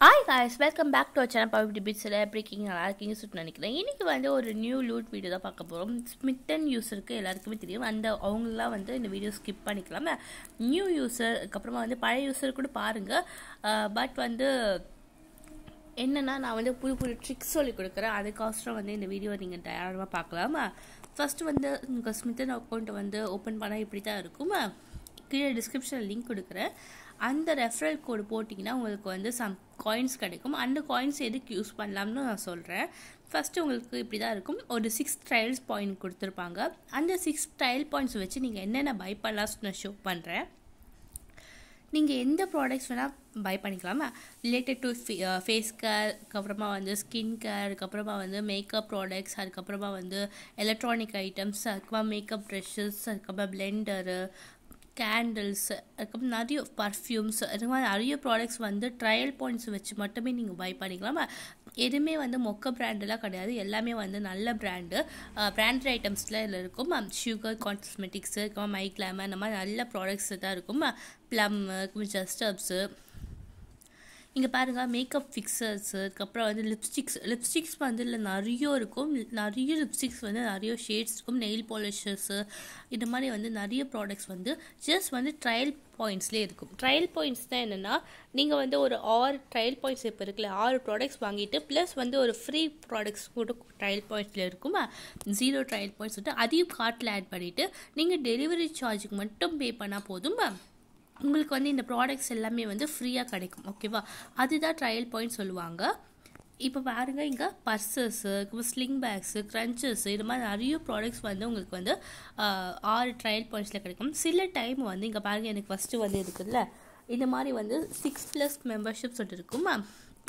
Hi guys, welcome back to our channel Power Debates. எப்படி இருக்கீங்க? நல்லா இருக்கீங்க சொல்லிட்டு நினைக்கிறேன். இன்னைக்கு வந்து ஒரு நியூ லூட் வீடியோ தான் பார்க்க போறோம். smytten யூசருக்கு எல்லாருக்குமே தெரியும். அவங்களாம் வந்து இந்த வீடியோ ஸ்கிப் பண்ணிக்கலாம். நியூ யூசருக்கு அப்புறமா வந்து பழைய யூசர் கூட பாருங்க. பட் வந்து என்னன்னா நான் வந்து புது ட்ரிக்ஸ் சொல்லி கொடுக்குறேன். அதுக்கோசரம் வந்து இந்த வீடியோ நீங்கள் தயாராக பார்க்கலாம். ஃபர்ஸ்ட் வந்து உங்கள் smytten அக்கௌண்ட்டை வந்து ஓப்பன் பண்ணால் இப்படி தான் இருக்கும். கீழே டிஸ்கிரிப்ஷனில் லிங்க் கொடுக்குறேன். அந்த ரெஃபரல் கோடு போட்டிங்கன்னா உங்களுக்கு வந்து சம் காயின்ஸ் கிடைக்கும். அந்த காயின்ஸ் எதுக்கு யூஸ் பண்ணலாம்னு நான் சொல்கிறேன். ஃபஸ்ட்டு உங்களுக்கு இப்படி தான் இருக்கும். ஒரு 6 ட்ரையல்ஸ் பாயிண்ட் கொடுத்துருப்பாங்க. அந்த 6 ட்ரையல் பாயிண்ட்ஸ் வச்சு நீங்கள் என்னென்ன பை பண்ணலாம்னு நான் ஷோ பண்ணுறேன். நீங்கள் எந்த ப்ராடக்ட்ஸ் வேணால் பை பண்ணிக்கலாமா? ரிலேட்டட் டு ஃபேஸ் கேர், அதுக்கப்புறமா வந்து ஸ்கின் கேர், அதுக்கப்புறமா வந்து மேக்கப் ப்ராடக்ட்ஸ், அதுக்கப்புறமா வந்து எலக்ட்ரானிக் ஐட்டம்ஸ், அதுக்கப்புறமா மேக்கப் ப்ரெஷஸ், அதுக்கப்புறமா பிளெண்டரு, கேண்டில்ஸ், அதுக்கப்புறம் நிறைய பர்ஃப்யூம்ஸ், அது மாதிரி நிறைய ப்ராடக்ட்ஸ் வந்து ட்ரையல் பாயிண்ட்ஸ் வச்சு மட்டுமே நீங்கள் பை பண்ணிக்கலாம். எதுவுமே வந்து மொக்க பிராண்டெல்லாம் கிடையாது. எல்லாமே வந்து நல்ல பிராண்டட் ஐட்டம்ஸில் இதில் இருக்கும். சுகர் காஸ்மெட்டிக்ஸு, மை கிளாமர், அந்த மாதிரி நல்ல ப்ராடக்ட்ஸ் தான் இருக்கும். ப்ளம்மு, ஜஸ்டப்ஸு, இங்கே பாருங்கள் மேக்கப் ஃபிக்சர்ஸு, அதுக்கப்புறம் வந்து லிப்ஸ்டிக்ஸ் வந்து இதில் நிறைய இருக்கும். நிறைய லிப்ஸ்டிக்ஸ் வந்து நிறைய ஷேட்ஸ் இருக்கும். நெயில் பாலிஷர்ஸு, இந்த மாதிரி வந்து நிறைய ப்ராடக்ட்ஸ் வந்து ஜஸ்ட் வந்து ட்ரையல் பாயிண்ட்ஸ்லேயே இருக்கும். ட்ரையல் பாயிண்ட்ஸ் தான் என்னென்னா, நீங்கள் வந்து ஒரு 6 ட்ரையல் பாயிண்ட்ஸ் இப்போ இருக்குல்ல, 6 ப்ராடக்ட்ஸ் வாங்கிட்டு ப்ளஸ் வந்து ஒரு ஃப்ரீ ப்ராடக்ட்ஸ் கூட ட்ரையல் பாயிண்ட்ஸில் இருக்கும். 0 ட்ரையல் பாயிண்ட்ஸ் வந்து அதையும் கார்ட்டில் ஆட் பண்ணிவிட்டு நீங்கள் டெலிவரி சார்ஜுக்கு மட்டும் பே பண்ணால் போதும். உங்களுக்கு வந்து இந்த ப்ராடக்ட்ஸ் எல்லாமே வந்து ஃப்ரீயாக கிடைக்கும். ஓகேவா? அதுதான் ட்ரையல் பாயிண்ட் சொல்லுவாங்க. இப்போ பாருங்கள், இங்கே பர்சஸ்ஸு, ஸ்லிங் பேக்ஸு, க்ரன்ச்சஸ்ஸு, இது மாதிரி நிறைய ப்ராடக்ட்ஸ் வந்து உங்களுக்கு வந்து 6 ட்ரையல் பாயிண்ட்ஸில் கிடைக்கும். சில டைம் வந்து இங்கே பாருங்கள், எனக்கு ஃபஸ்ட்டு வந்து இருக்குதுல்ல, இந்த மாதிரி வந்து 6+ மெம்பர்ஷிப் சொல்லிட்டு இருக்கும்.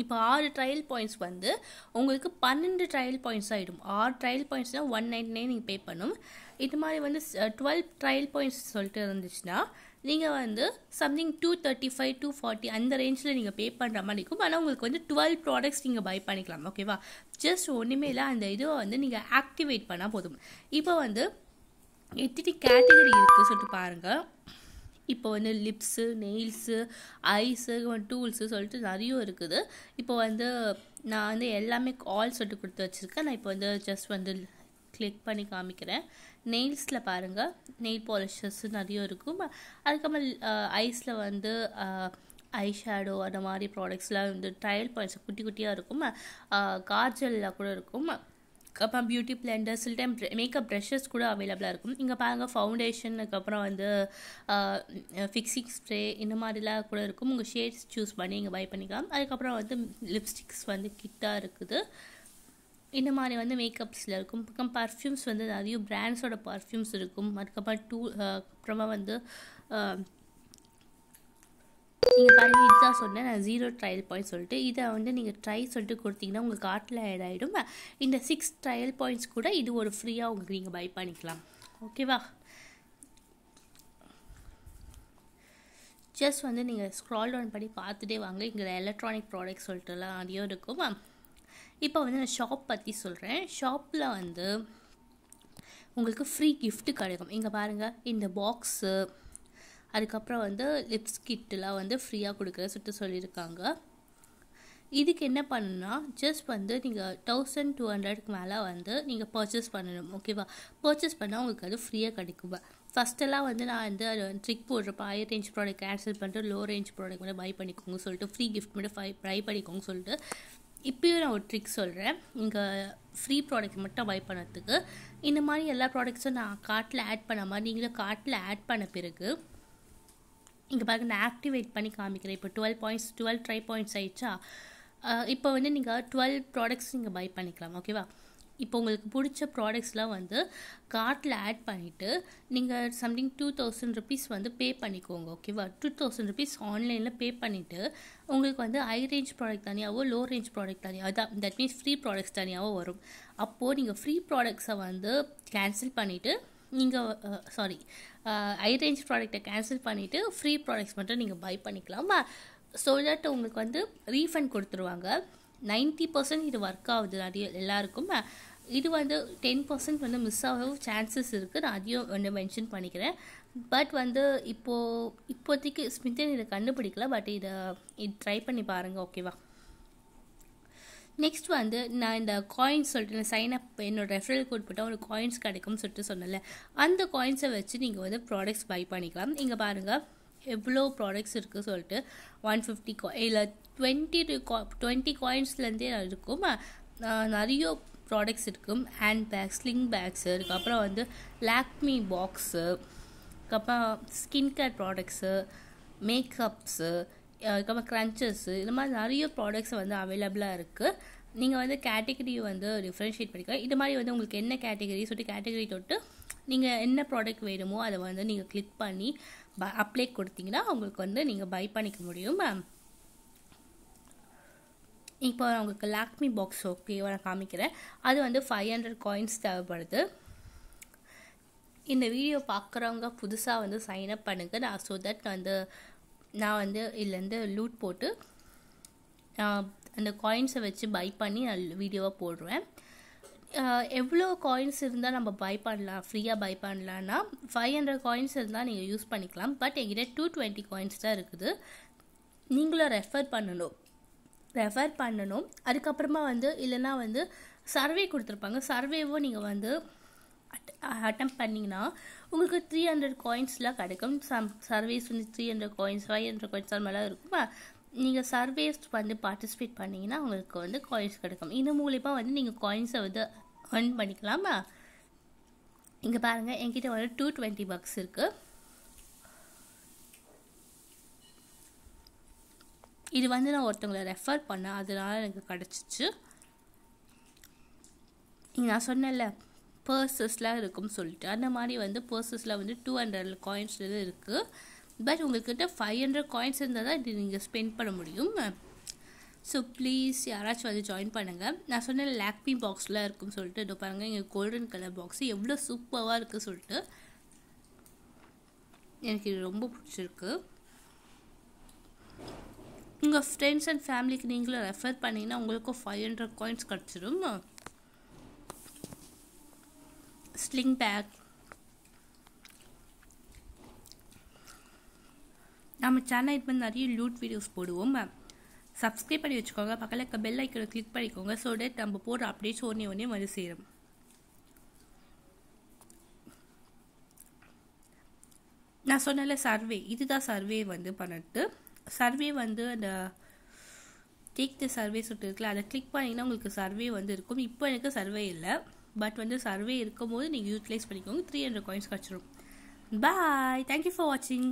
இப்போ 6 ட்ரையல் பாயிண்ட்ஸ் வந்து உங்களுக்கு 12 ட்ரையல் பாயிண்ட்ஸ் ஆகிடும். 6 ட்ரையல் பாயிண்ட்ஸ்னால் 199 நீங்கள் பே பண்ணும். இது மாதிரி வந்து 12 ட்ரையல் பாயிண்ட்ஸ் சொல்லிட்டு இருந்துச்சுன்னா நீங்கள் வந்து சம்திங் 235 240 அந்த ரேஞ்சில் நீங்கள் பே பண்ணுற மாதிரி இருக்கும். ஆனால் உங்களுக்கு வந்து 12 ப்ராடக்ட்ஸ் நீங்கள் பை பண்ணிக்கலாம். ஓகேவா? ஜஸ்ட் ஒன்றுமே இல்லை, அந்த இதுவை வந்து நீங்கள் ஆக்டிவேட் பண்ணால் போதும். இப்போ வந்து எத்தனை கேட்டகரி இருக்குது சொல்லிட்டு பாருங்கள். இப்போ வந்து லிப்ஸு, நெயில்ஸு, ஐஸு, டூல்ஸு சொல்லிட்டு நிறைய இருக்குது. இப்போ வந்து நான் வந்து எல்லாமே ஆல் சொல்லிட்டு கொடுத்து வச்சுருக்கேன். நான் இப்போ வந்து ஜஸ்ட் வந்து கிளிக் பண்ணி காமிக்கிறேன். நெயில்ஸில் பாருங்கள், நெயில் பாலிஷஸ் நிறைய இருக்கும். அதுக்கப்புறம் ஐஸில் வந்து ஐ ஷேடோ, அந்த மாதிரி ப்ராடக்ட்ஸ்லாம் வந்து ட்ரையல் பாயிண்ட்ஸ் குட்டி குட்டியாக இருக்கும். காஜல்லாம் கூட இருக்கும். அப்புறம் பியூட்டி பிளெண்டர், சில டைம் மேக்கப் ப்ரெஷஸ் கூட அவைலபிளாக இருக்கும். இங்கே பாருங்கள், ஃபவுண்டேஷன், அதுக்கப்புறம் வந்து ஃபிக்ஸிங் ஸ்ப்ரே, இந்த மாதிரிலாம் கூட இருக்கும். உங்கள் ஷேட்ஸ் சூஸ் பண்ணி இங்கே பை பண்ணிக்கலாம். அதுக்கப்புறம் வந்து லிப்ஸ்டிக்ஸ் வந்து கிட்டாக இருக்குது. இந்த மாதிரி வந்து மேக்கப்ஸில் இருக்கும். பக்கம் பர்ஃப்யூம்ஸ் வந்து நிறைய பிராண்ட்ஸோட பர்ஃப்யூம்ஸ் இருக்கும். அதுக்கப்புறம் அப்புறமா வந்து நீங்கள் பாருங்கள், இதுதான் சொன்னேன் நான் 0 ட்ரையல் பாயிண்ட் சொல்லிட்டு. இதை வந்து நீங்கள் ட்ரை சொல்லிட்டு கொடுத்தீங்கன்னா உங்கள் கார்ட்டில் ஆட் ஆகிடும். இந்த 6 ட்ரையல் பாயிண்ட்ஸ் கூட இது ஒரு ஃப்ரீயாக உங்களுக்கு நீங்கள் பை பண்ணிக்கலாம். ஓகேவா? ஜஸ்ட் வந்து நீங்கள் ஸ்க்ரால் டவுன் பண்ணி பார்த்துட்டே வாங்க. இங்கே எலக்ட்ரானிக் ப்ராடக்ட்ஸ் சொல்லிட்டுலாம் நிறைய இருக்கும். இப்போ வந்து நான் ஷாப் பற்றி சொல்கிறேன். ஷாப்பில் வந்து உங்களுக்கு ஃப்ரீ கிஃப்ட்டு கிடைக்கும். இங்கே பாருங்கள், இந்த பாக்ஸு, அதுக்கப்புறம் வந்து லிப்ஸ் கிட்டெலாம் வந்து ஃப்ரீயாக கொடுக்குற சொல்லியிருக்காங்க. இதுக்கு என்ன பண்ணணும்னா, ஜஸ்ட் வந்து நீங்கள் 1200க்கு மேலே வந்து நீங்கள் பர்ச்சேஸ் பண்ணணும். ஓகேவா? பர்ச்சேஸ் பண்ணால் உங்களுக்கு அது ஃப்ரீயாக கிடைக்கும். ஃபஸ்ட்டெல்லாம் வந்து நான் வந்து அது ட்ரிக் போடுறப்ப ஹை ரேஞ்ச் ப்ராடக்ட் கேன்சல் பண்ணிட்டு லோ ரேஞ்ச் ப்ராடக்ட் மட்டும் பை பண்ணிக்கோங்க சொல்லிட்டு, ஃப்ரீ கிஃப்ட் மட்டும் பை பண்ணிக்கோங்க சொல்லிட்டு, இப்போயும் நான் ஒரு ட்ரிக் சொல்கிறேன். இங்கே ஃப்ரீ ப்ராடக்ட் மட்டும் பை பண்ணுறதுக்கு. இந்த மாதிரி எல்லா ப்ராடக்ட்ஸும் நான் கார்ட்டில் ஆட் பண்ண மாதிரி நீங்களும் கார்ட்டில் ஆட் பண்ண பிறகு இங்கே பாருங்க, நான் ஆக்டிவேட் பண்ணி காமிக்கிறேன். இப்போ 12 ட்ரை பாயிண்ட்ஸ் ஆயிடுச்சா? இப்போ வந்து நீங்கள் 12 ப்ராடக்ட்ஸ் நீங்கள் பை பண்ணிக்கலாம். ஓகேவா? இப்போ உங்களுக்கு பிடிச்ச ப்ராடக்ட்ஸ்லாம் வந்து கார்ட்டில் ஆட் பண்ணிவிட்டு நீங்கள் சம்திங் 2000 ருபீஸ் வந்து பே பண்ணிக்கோங்க. ஓகேவா? 2000 ருபீஸ் ஆன்லைனில் பே பண்ணிவிட்டு உங்களுக்கு வந்து ஹை ரேஞ்ச் ப்ராடக்ட் தனியாகவோ லோ ரேஞ்ச் ப்ராடக்ட் தனியாக, அதான் தட் மீன்ஸ் ஃப்ரீ ப்ராடக்ட்ஸ் தனியாகவோ வரும். அப்போது நீங்கள் ஃப்ரீ ப்ராடக்ட்ஸை வந்து கேன்சல் பண்ணிவிட்டு நீங்கள் ஹை ரேஞ்ச் ப்ராடக்டை கேன்சல் பண்ணிவிட்டு ஃப்ரீ ப்ராடக்ட்ஸ் மட்டும் நீங்கள் பை பண்ணிக்கலாம். ஸோ தட் உங்களுக்கு வந்து ரீஃபண்ட் கொடுத்துருவாங்க. 90% இது ஒர்க் ஆகுது நிறைய எல்லாருக்கும். இது வந்து 10% வந்து மிஸ் ஆக சான்சஸ் இருக்குது. நான் அதையும் வந்து மென்ஷன் பண்ணிக்கிறேன். பட் வந்து இப்போதைக்கு smytten இதை கண்டுபிடிக்கல. பட் இது ட்ரை பண்ணி பாருங்கள். ஓகேவா? நெக்ஸ்ட் வந்து நான் இந்த காயின்ஸ் சொல்லிட்டு சைன் அப் என்னோட ரெஃபரல் கோட் போட்டால் ஒரு காயின்ஸ் கிடைக்கும்னு சொல்லிட்டு சொன்னல, அந்த காயின்ஸை வச்சு நீங்கள் வந்து ப்ராடக்ட்ஸ் பை பண்ணிக்கலாம். இங்கே பாருங்கள் எவ்வளோ ப்ராடக்ட்ஸ் இருக்குது சொல்லிட்டு 150 இல்லை 20 காயின்ஸ்லேருந்தே இருக்கும். நிறைய ப்ராடக்ட்ஸ் இருக்கும். ஹேண்ட் பேக்ஸ், ஸ்லிங் பேக்ஸு, அதுக்கப்புறம் வந்து லாக்மி பாக்ஸு, அதுக்கப்புறம் ஸ்கின் கேர் ப்ராடக்ட்ஸு, மேக்கப்ஸு, அதுக்கப்புறம் க்ரன்ச்சஸ்ஸு, இந்த மாதிரி நிறைய ப்ராடக்ட்ஸ் வந்து அவைலபிளாக இருக்குது. நீங்கள் வந்து கேட்டகரி வந்து டிஃப்ரென்ஷியேட் பண்ணிக்கலாம். இது மாதிரி வந்து உங்களுக்கு என்ன கேட்டகரி சொல்லிட்டு கேட்டகரி தொட்டு நீங்கள் என்ன ப்ராடக்ட் வேணுமோ அதை வந்து நீங்கள் கிளிக் பண்ணி அப்ளை கொடுத்தீங்கன்னா உங்களுக்கு வந்து நீங்கள் பை பண்ணிக்க முடியும். இப்போ உங்களுக்கு லாக்மி பாக்ஸ் ஓகேவா நான் காமிக்கிறேன். அது வந்து 500 காயின்ஸ் தேவைப்படுது. இந்த வீடியோ பார்க்குறவங்க புதுசாக வந்து சைன் அப் பண்ணுங்கள். நான் ஸோ தட் நான் வந்து இதுலேருந்து லூட் போட்டு அந்த காயின்ஸை வச்சு பை பண்ணி நான் வீடியோவாக போடுவேன். எவ்வளோ காயின்ஸ் இருந்தால் நம்ம பை பண்ணலாம், ஃப்ரீயாக பை பண்ணலான்னா 500 காயின்ஸ் இருந்தால் நீங்கள் யூஸ் பண்ணிக்கலாம். பட் என்கிட்ட 220 காயின்ஸ் தான் இருக்குது. நீங்களும் ரெஃபர் பண்ணணும். அதுக்கப்புறமா வந்து இல்லைன்னா வந்து சர்வே கொடுத்துருப்பாங்க. சர்வேவும் நீங்கள் வந்து அட்டெம்ப்ட் பண்ணிங்கன்னா உங்களுக்கு 300 காயின்ஸ்லாம் கிடைக்கும். சர்வேஸ் வந்து 300 காயின்ஸ் 500 காயின்ஸ் அது மாதிரிலாம் இருக்கும். நீங்கள் சர்வேஸ் வந்து பார்ட்டிசிபேட் பண்ணிங்கன்னா உங்களுக்கு வந்து காயின்ஸ் கிடைக்கும். இது மூலிமா வந்து நீங்கள் காயின்ஸை வந்து earn பண்ணிக்கலாம். இங்கே பாருங்கள் என்கிட்ட வந்து 220 bucks இருக்குது. இது வந்து நான் ஒருத்தவங்களை ரெஃபர் பண்ணேன், அதனால எனக்கு கிடச்சிச்சு. நான் சொன்னேன்ல பர்சஸ்லாம் இருக்குன்னு சொல்லிட்டு, அந்த மாதிரி வந்து பர்சஸில் வந்து 200 காயின்ஸ் இருக்குது. பட் உங்கள்கிட்ட 500 காயின்ஸ் இருந்தால் தான் இது நீங்கள் ஸ்பெண்ட் பண்ண முடியும். ஸோ ப்ளீஸ் யாராச்சும் வந்து ஜாயின் பண்ணுங்கள். நான் சொன்னேன் லாக்மி பாக்ஸ்லாம் இருக்குன்னு சொல்லிட்டு, இதோ பாருங்கள் இங்கே கோல்டன் கலர் பாக்ஸு எவ்வளோ சூப்பராக இருக்குது சொல்லிட்டு, எனக்கு இது ரொம்ப பிடிச்சிருக்கு. உங்கள் ஃப்ரெண்ட்ஸ் அண்ட் ஃபேமிலிக்கு நீங்களும் ரெஃபர் பண்ணிங்கன்னா உங்களுக்கும் 500 காயின்ஸ் கிடச்சிடும். ஸ்லிங் பேக் நம்ம சேனல் இப்போ நிறைய லூட் வீடியோஸ் போடுவோம். சப்ஸ்கிரைப் பண்ணி வச்சுக்கோங்க. பக்கத்தில் இருக்க பெல் ஐக்கனை கிளிக் பண்ணிக்கோங்க. ஸோ தட் நம்ம போடுற அப்டேட்ஸ் ஒன்றே வந்து சேரும். நான் சொன்னல சர்வே, இதுதான் சர்வே வந்து பண்ணிட்டு சர்வே வந்து அந்த டேக் த சர்வே சொல்லிட்டு இருக்குல்ல, அதை கிளிக் பண்ணிங்கன்னா உங்களுக்கு சர்வே வந்து இருக்கும். இப்போ எனக்கு சர்வே இல்லை, பட் வந்து சர்வே இருக்கும் போது நீங்கள் யூட்டிலைஸ் பண்ணிக்கோங்க. 300 காயின்ஸ் கிடச்சிடும். பாய், தேங்க்யூ ஃபார் வாட்சிங்.